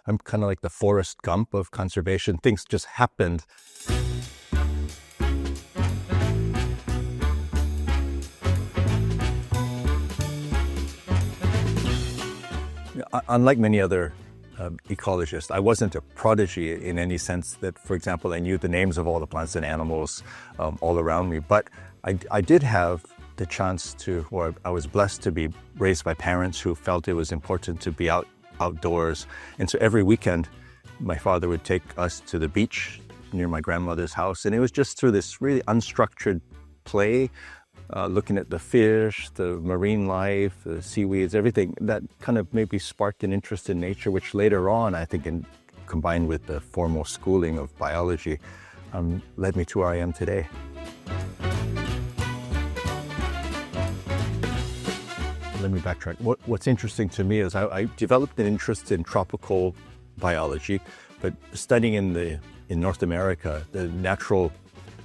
I'm kind of like the Forrest Gump of conservation. Things just happened. Unlike many other ecologists, I wasn't a prodigy in any sense that, for example, I knew the names of all the plants and animals all around me. But I did have the chance to, or I was blessed to be raised by parents who felt it was important to be outdoors. And so every weekend, my father would take us to the beach near my grandmother's house. And it was just through this really unstructured play, looking at the fish, the marine life, the seaweeds, everything that kind of maybe sparked an interest in nature, which later on, I think, combined with the formal schooling of biology, led me to where I am today. Let me backtrack. What's interesting to me is I developed an interest in tropical biology, but studying in North America, the natural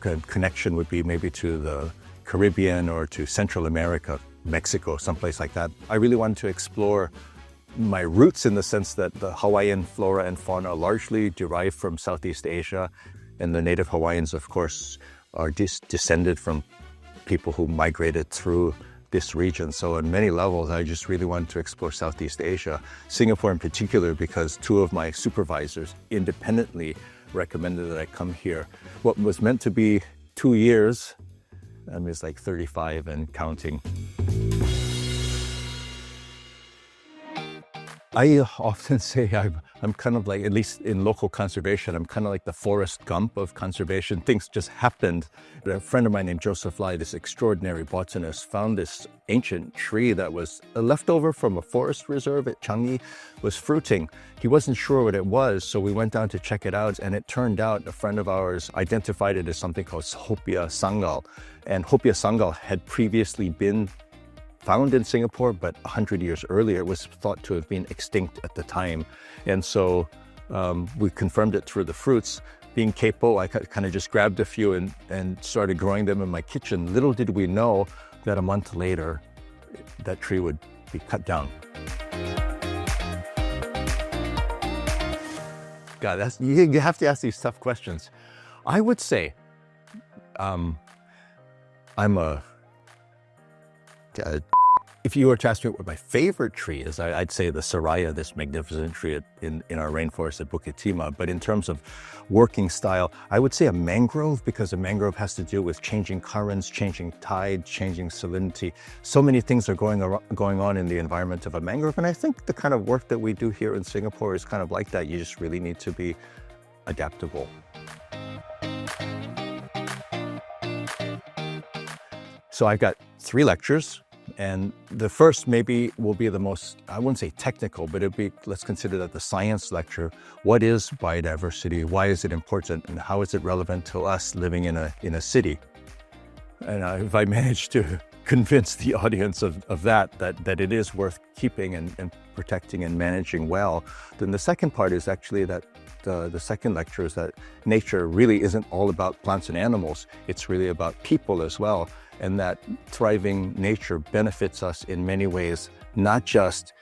connection would be maybe to the Caribbean or to Central America, Mexico, someplace like that. I really wanted to explore my roots in the sense that the Hawaiian flora and fauna are largely derived from Southeast Asia, and the native Hawaiians, of course, are descended from people who migrated through this region. So on many levels, I just really wanted to explore Southeast Asia, Singapore in particular, because two of my supervisors independently recommended that I come here. What was meant to be 2 years, is like 35 and counting. I often say I'm kind of like, at least in local conservation, I'm kind of like the Forrest Gump of conservation. Things just happened. A friend of mine named Joseph Lai, this extraordinary botanist, found this ancient tree that was a leftover from a forest reserve at Changi, was fruiting. He wasn't sure what it was, so we went down to check it out, and it turned out a friend of ours identified it as something called Hopia sangal. And Hopia sangal had previously been found in Singapore, but 100 years earlier, it was thought to have been extinct at the time. And so we confirmed it through the fruits. Being capo, I kind of just grabbed a few and started growing them in my kitchen. Little did we know that a month later, that tree would be cut down. God, you have to ask these tough questions. I would say if you were to ask me what my favorite tree is, I'd say the Soraya, this magnificent tree in our rainforest at Bukit Timah. But in terms of working style, I would say a mangrove, because a mangrove has to do with changing currents, changing tide, changing salinity. So many things are going on in the environment of a mangrove. And I think the kind of work that we do here in Singapore is kind of like that. You just really need to be adaptable. So I've got 3 lectures. And the first maybe will be the most, I wouldn't say technical, but it'd be, let's consider that the science lecture. What is biodiversity? Why is it important? And how is it relevant to us living in a city? And if I manage to convince the audience of that it is worth keeping and protecting and managing well, then the second part is actually that the second lecture is that nature really isn't all about plants and animals. It's really about people as well. And that thriving nature benefits us in many ways, not just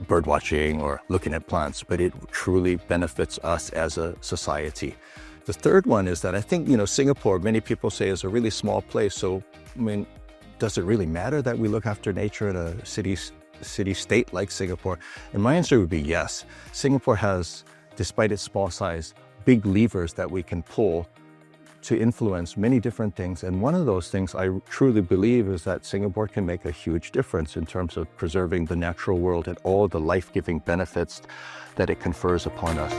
bird watching or looking at plants, but it truly benefits us as a society. The third one is that I think, Singapore, many people say, is a really small place. So, does it really matter that we look after nature in a city-state like Singapore? And my answer would be yes. Singapore has, despite its small size, big levers that we can pull to influence many different things. And one of those things I truly believe is that Singapore can make a huge difference in terms of preserving the natural world and all the life-giving benefits that it confers upon us.